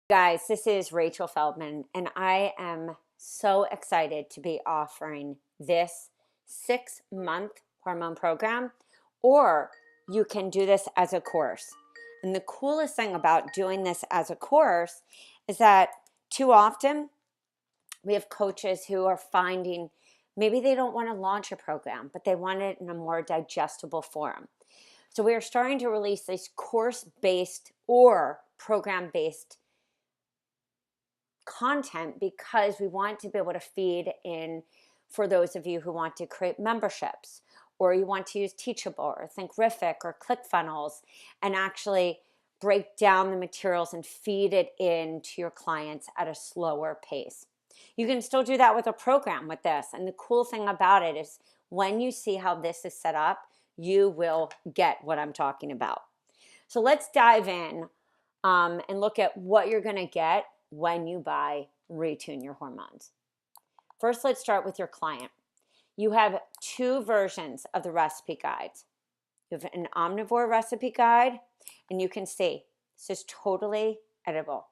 Guys, this is Rachel Feldman, and I am so excited to be offering this 6-month hormone program, or you can do this as a course. And the coolest thing about doing this as a course is that too often we have coaches who are finding maybe they don't want to launch a program, but they want it in a more digestible form. So we are starting to release these course-based or program-based content because we want to be able to feed in for those of you who want to create memberships, or you want to use Teachable or Thinkific or ClickFunnels and actually break down the materials and feed it into your clients at a slower pace. You can still do that with a program with this. And the cool thing about it is when you see how this is set up, you will get what I'm talking about. So let's dive in and look at what you're going to get when you buy Retune Your Hormones. First, let's start with your client. You have two versions of the recipe guides. You have an omnivore recipe guide, and you can see this is totally editable.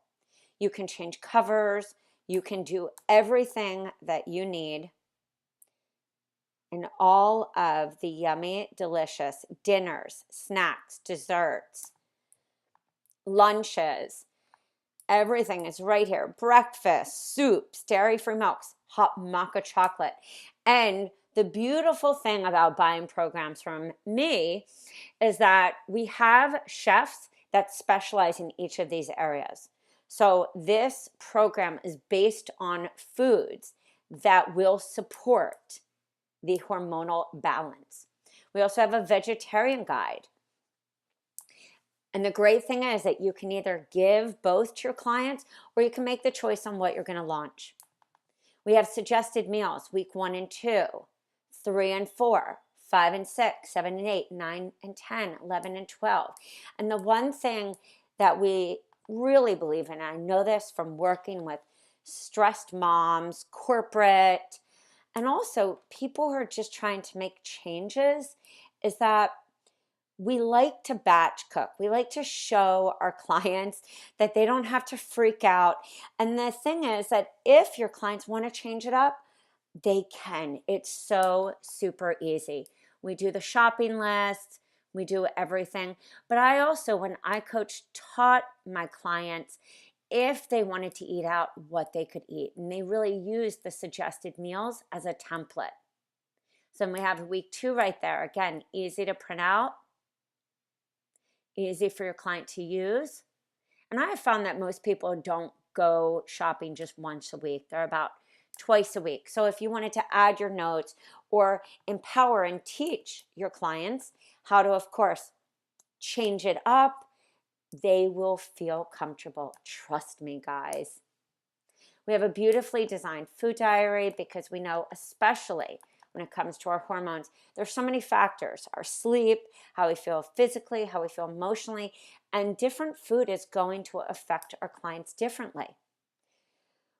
You can change covers. You can do everything that you need in all of the yummy, delicious dinners, snacks, desserts, lunches. Everything is right here. Breakfast, soups, dairy-free milks, hot maca chocolate. And the beautiful thing about buying programs from me is that we have chefs that specialize in each of these areas. So this program is based on foods that will support the hormonal balance. We also have a vegetarian guide. And the great thing is that you can either give both to your clients or you can make the choice on what you're going to launch. We have suggested meals week 1 and 2, 3 and 4, 5 and 6, 7 and 8, 9 and 10, 11 and 12. And the one thing that we really believe in, and I know this from working with stressed moms, corporate, and also people who are just trying to make changes, is that we like to batch cook. We like to show our clients that they don't have to freak out. And the thing is that if your clients want to change it up, they can. It's so super easy. We do the shopping list, we do everything. But I also, when I coached, taught my clients if they wanted to eat out, what they could eat. And they really used the suggested meals as a template. So we have week 2 right there. Again, easy to print out, easy for your client to use. And I have found that most people don't go shopping just once a week. They're about twice a week. So if you wanted to add your notes or empower and teach your clients how to, of course, change it up, they will feel comfortable. Trust me, guys. We have a beautifully designed food diary because we know, especially when it comes to our hormones, there's so many factors: our sleep, how we feel physically, how we feel emotionally, and different food is going to affect our clients differently.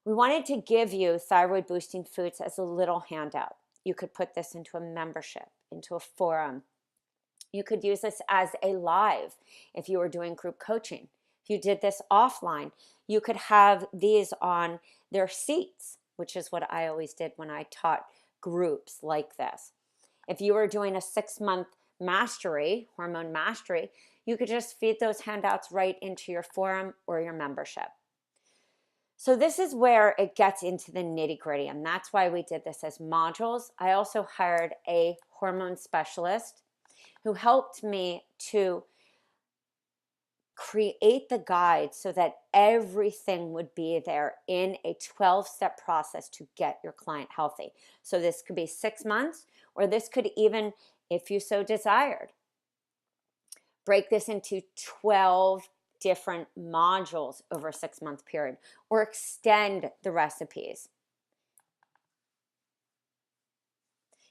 We wanted to give you thyroid boosting foods as a little handout. You could put this into a membership, into a forum. You could use this as a live if you were doing group coaching. If you did this offline, you could have these on their seats, which is what I always did when I taught groups like this. If you were doing a 6-month mastery, hormone mastery, you could just feed those handouts right into your forum or your membership. So this is where it gets into the nitty-gritty, and that's why we did this as modules. I also hired a hormone specialist who helped me to create the guide so that everything would be there in a 12-step process to get your client healthy. So this could be 6 months, or this could even, if you so desired, break this into 12 different modules over a 6-month period, or extend the recipes.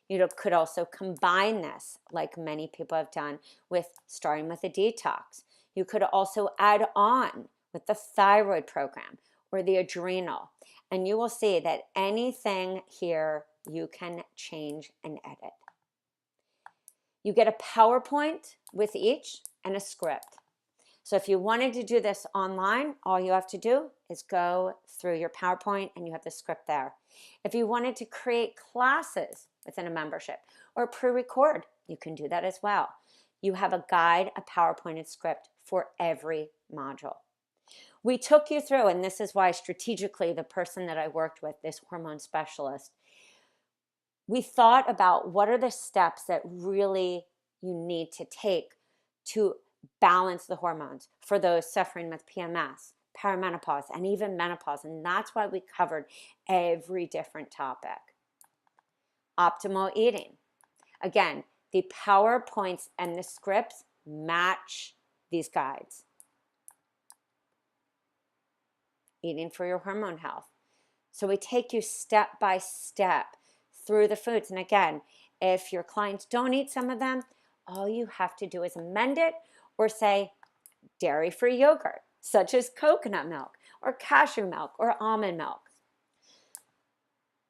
You could also combine this, like many people have done, with starting with a detox. You could also add on with the thyroid program or the adrenal. And you will see that anything here you can change and edit. You get a PowerPoint with each and a script. So if you wanted to do this online, all you have to do is go through your PowerPoint and you have the script there. If you wanted to create classes within a membership or pre-record, you can do that as well. You have a guide, a PowerPoint, and script for every module. We took you through, and this is why strategically the person that I worked with, this hormone specialist, we thought about what are the steps that really you need to take to balance the hormones for those suffering with PMS, perimenopause, and even menopause. And that's why we covered every different topic. Optimal eating. Again, the PowerPoints and the scripts match these guides. Eating for your hormone health. So we take you step by step through the foods. And again, if your clients don't eat some of them, all you have to do is amend it or say dairy-free yogurt, such as coconut milk or cashew milk or almond milk.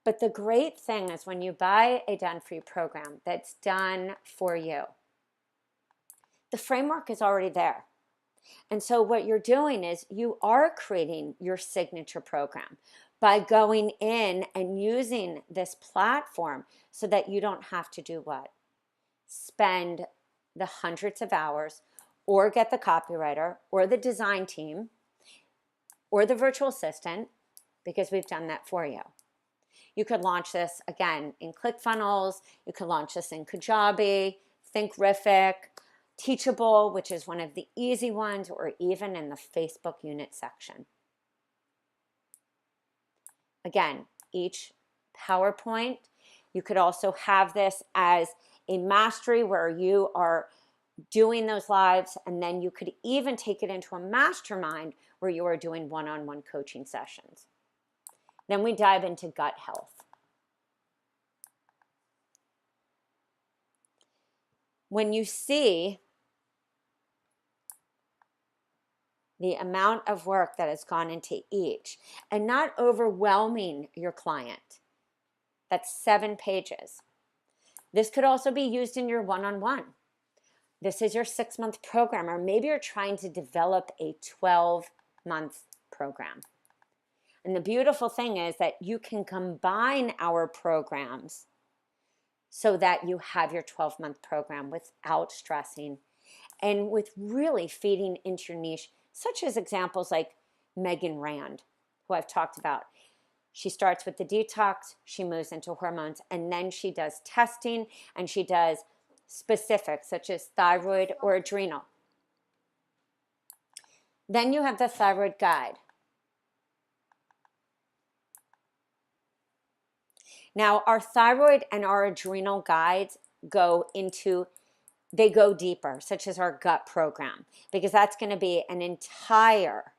But the great thing is when you buy a done-for-you program that's done for you, the framework is already there. And so what you're doing is you are creating your signature program by going in and using this platform so that you don't have to do what? Spend the hundreds of hours or get the copywriter or the design team or the virtual assistant, because we've done that for you. You could launch this, again, in ClickFunnels. You could launch this in Kajabi, Thinkific, Teachable, which is one of the easy ones, or even in the Facebook unit section. Again, each PowerPoint, you could also have this as a mastery where you are doing those lives, and then you could even take it into a mastermind where you are doing one-on-one coaching sessions. Then we dive into gut health. When you see the amount of work that has gone into each and not overwhelming your client, that's 7 pages. This could also be used in your one-on-one. This is your 6-month program, or maybe you're trying to develop a 12-month program. And the beautiful thing is that you can combine our programs so that you have your 12-month program without stressing and with really feeding into your niche, such as examples like Megan Rand, who I've talked about. She starts with the detox, she moves into hormones, and then she does testing and she does specifics such as thyroid or adrenal. Then you have the thyroid guide. Now, our thyroid and our adrenal guides go deeper, such as our gut program, because that's going to be an entire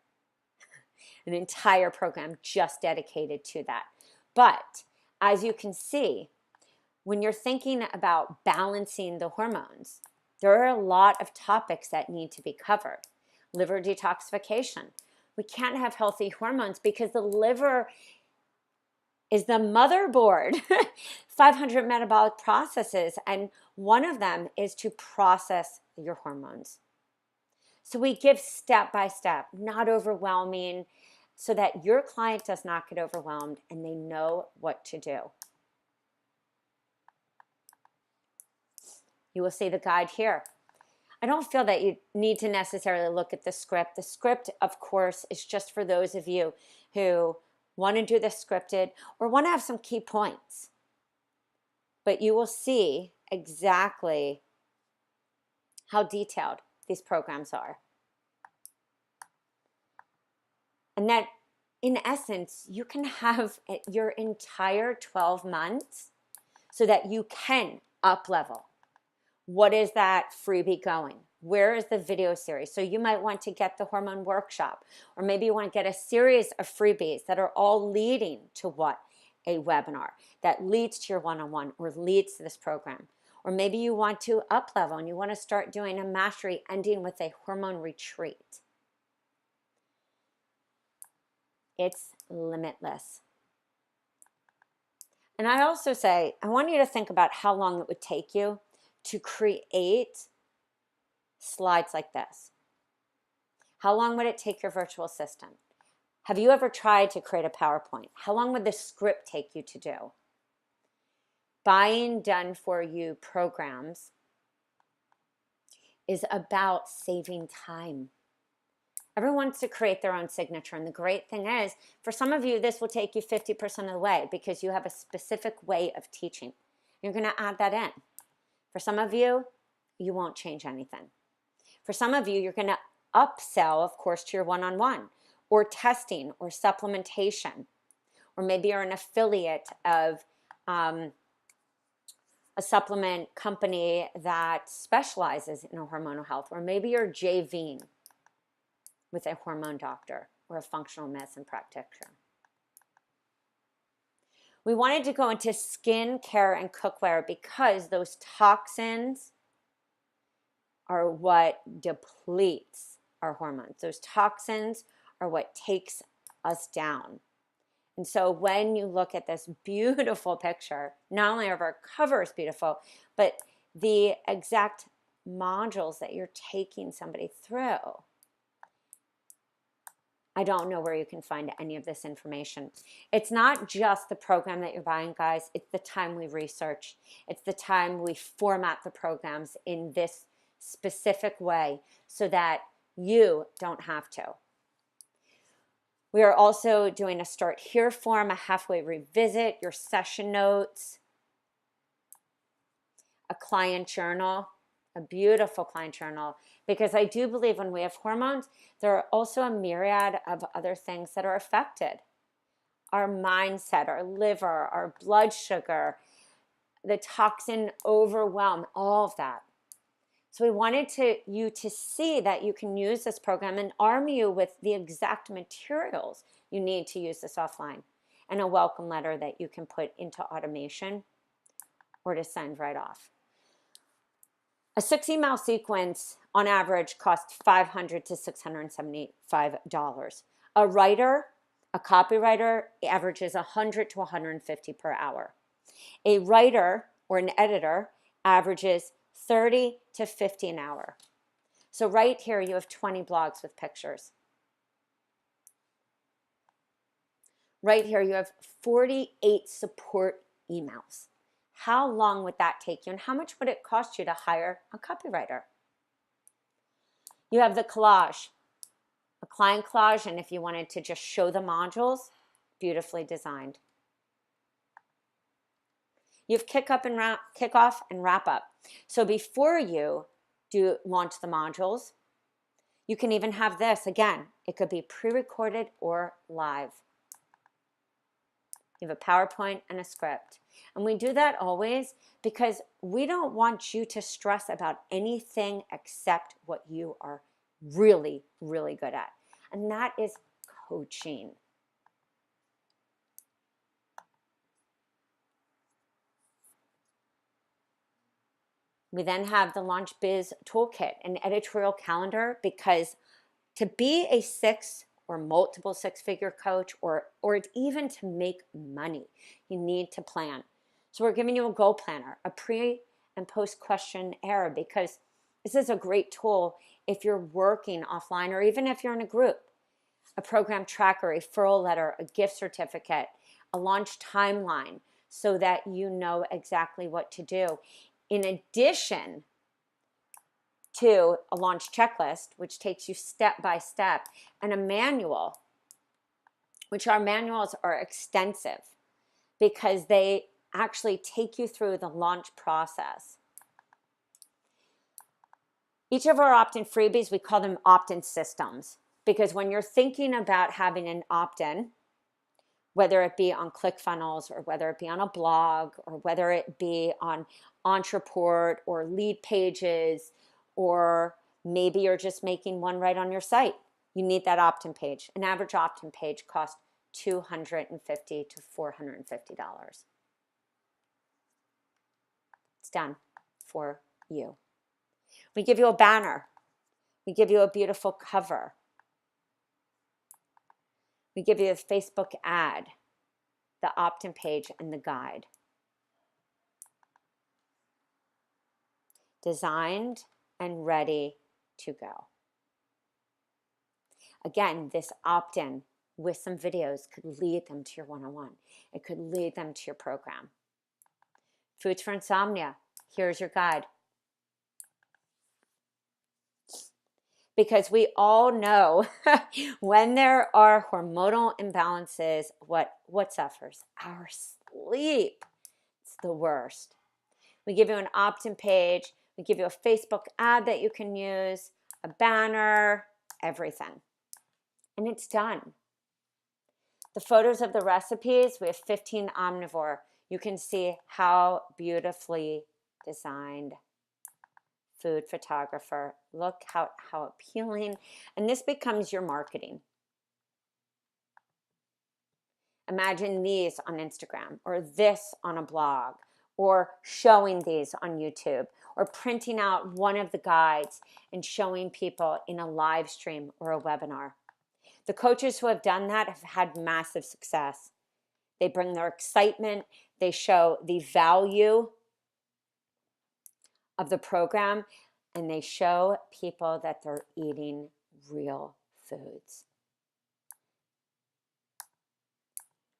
program just dedicated to that. But as you can see, when you're thinking about balancing the hormones, there are a lot of topics that need to be covered. Liver detoxification. We can't have healthy hormones because the liver is the motherboard. 500 metabolic processes, and one of them is to process your hormones. So we give step by step, not overwhelming, so that your client does not get overwhelmed and they know what to do. You will see the guide here. I don't feel that you need to necessarily look at the script. The script, of course, is just for those of you who want to do the scripted or want to have some key points. But you will see exactly how detailed these programs are. And that, in essence, you can have your entire 12 months so that you can up level. What is that freebie going? Where is the video series? So you might want to get the hormone workshop, or maybe you want to get a series of freebies that are all leading to what? A webinar that leads to your one-on-one or leads to this program. Or maybe you want to up level and you want to start doing a mastery ending with a hormone retreat. It's limitless. And I also say, I want you to think about how long it would take you to create slides like this. How long would it take your virtual assistant? Have you ever tried to create a PowerPoint? How long would the script take you to do? Buying done for you programs is about saving time. Everyone wants to create their own signature. And the great thing is, for some of you, this will take you 50% of the way because you have a specific way of teaching. You're going to add that in. For some of you, you won't change anything. For some of you, you're going to upsell, of course, to your one-on-one or testing or supplementation. Or maybe you're an affiliate of a supplement company that specializes in hormonal health. Or maybe you're JVing with a hormone doctor or a functional medicine practitioner. We wanted to go into skin care and cookware because those toxins are what depletes our hormones. Those toxins are what takes us down. And so when you look at this beautiful picture, not only are our covers beautiful, but the exact modules that you're taking somebody through, I don't know where you can find any of this information. It's not just the program that you're buying, guys. It's the time we research. It's the time we format the programs in this specific way so that you don't have to. We are also doing a start here form, a halfway revisit, your session notes, a client journal, a beautiful client journal, because I do believe when we have hormones, there are also a myriad of other things that are affected. Our mindset, our liver, our blood sugar, the toxin overwhelm, all of that. So we wanted you to see that you can use this program and arm you with the exact materials you need to use this offline, and a welcome letter that you can put into automation or to send right off. A 6-email sequence on average costs $500 to $675. A writer, a copywriter, averages $100 to $150 per hour. A writer or an editor averages $30 to $50 an hour. So right here you have 20 blogs with pictures. Right here you have 48 support emails. How long would that take you, and how much would it cost you to hire a copywriter? You have the collage, a client collage, and if you wanted to just show the modules, beautifully designed. You have kickoff and wrap up. So before you do launch the modules, you can even have this. Again, it could be pre-recorded or live. You have a PowerPoint and a script. And we do that always because we don't want you to stress about anything except what you are really, really good at. And that is coaching. We then have the Launch Biz Toolkit, an editorial calendar, because to be a or multiple six-figure coach or even to make money, you need to plan. So we're giving you a goal planner, a pre and post questionnaire, because this is a great tool if you're working offline or even if you're in a group. A program tracker, a referral letter, a gift certificate, a launch timeline so that you know exactly what to do. In addition to a launch checklist, which takes you step by step, and a manual, which our manuals are extensive because they actually take you through the launch process. Each of our opt-in freebies, we call them opt-in systems, because when you're thinking about having an opt-in, whether it be on ClickFunnels or whether it be on a blog or whether it be on Entreport or Lead Pages, or maybe you're just making one right on your site, you need that opt-in page. An average opt-in page costs $250 to $450. It's done for you. We give you a banner. We give you a beautiful cover. We give you a Facebook ad, the opt-in page, and the guide. Designed and ready to go. Again, this opt-in with some videos could lead them to your one-on-one. It could lead them to your program. Foods for insomnia. Here's your guide. Because we all know when there are hormonal imbalances, what suffers? Our sleep. It's the worst. We give you an opt-in page. We give you a Facebook ad that you can use, a banner, everything. And it's done. The photos of the recipes, we have 15 omnivore. You can see how beautifully designed. Food photographer. Look how appealing. And this becomes your marketing. Imagine these on Instagram, or this on a blog, or showing these on YouTube, or printing out one of the guides and showing people in a live stream or a webinar. The coaches who have done that have had massive success. They bring their excitement. They show the value of the program, and they show people that they're eating real foods.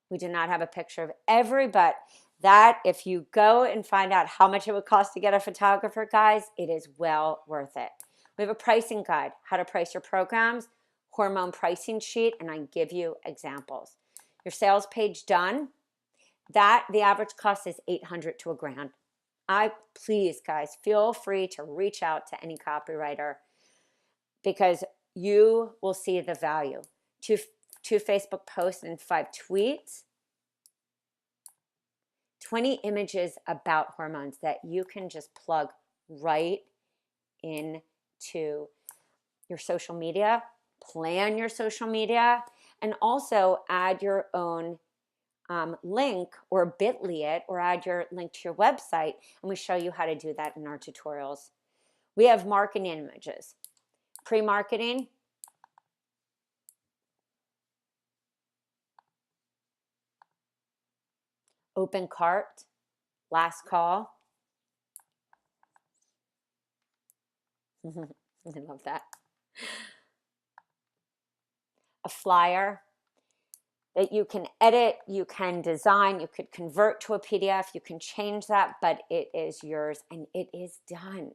We do not have a picture of every, but that, if you go and find out how much it would cost to get a photographer, guys, it is well worth it. We have a pricing guide, how to price your programs, hormone pricing sheet, and I give you examples. Your sales page done, that the average cost is $800 to $1,000. Please, guys, feel free to reach out to any copywriter because you will see the value. Two Facebook posts and 5 tweets, 20 images about hormones that you can just plug right into your social media, plan your social media, and also add your own link or bit.ly it, or add your link to your website, and we show you how to do that in our tutorials. We have marketing images, pre-marketing, open cart, last call. I love that. A flyer that you can edit, you can design, you could convert to a PDF, you can change that, but it is yours and it is done.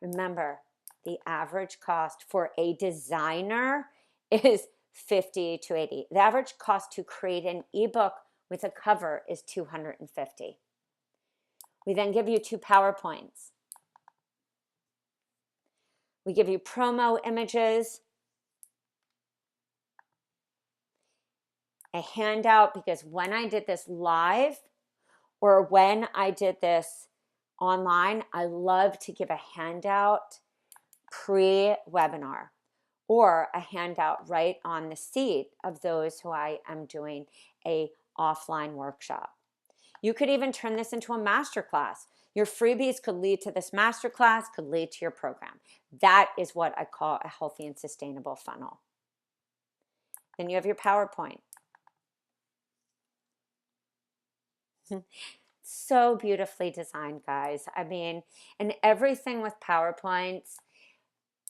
Remember, the average cost for a designer is $50 to $80. The average cost to create an ebook with a cover is $250. We then give you 2 PowerPoints. We give you promo images, a handout, because when I did this live or when I did this online, I love to give a handout pre-webinar or a handout right on the seat of those who I am doing a offline workshop. You could even turn this into a masterclass. Your freebies could lead to this masterclass, could lead to your program. That is what I call a healthy and sustainable funnel. Then you have your PowerPoint. So beautifully designed, guys. I mean, and everything with PowerPoints,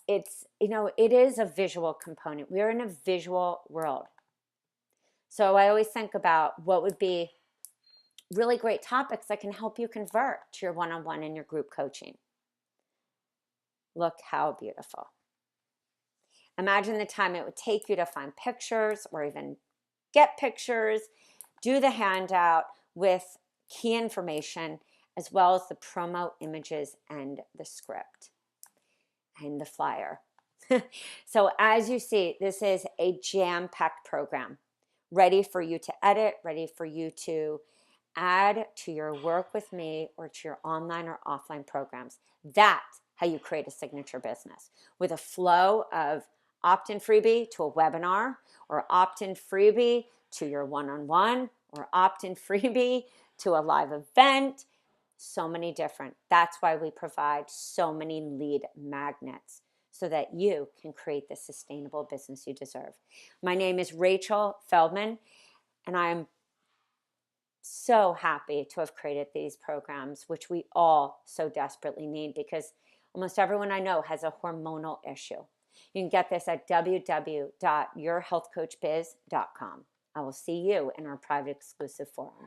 it's, it is a visual component. We are in a visual world. So I always think about what would be really great topics that can help you convert to your one-on-one and your group coaching. Look how beautiful. Imagine the time it would take you to find pictures or even get pictures, do the handout with key information, as well as the promo images and the script and the flyer. So as you see, this is a jam-packed program, ready for you to edit, ready for you to add to your work with me or to your online or offline programs. That's how you create a signature business, with a flow of opt-in freebie to a webinar, or opt-in freebie to your one-on-one, or opt-in freebie to a live event. So many different. That's why we provide so many lead magnets, so that you can create the sustainable business you deserve. My name is Rachel Feldman, and I'm so happy to have created these programs, which we all so desperately need, because almost everyone I know has a hormonal issue. You can get this at www.yourhealthcoachbiz.com. I will see you in our private exclusive forum.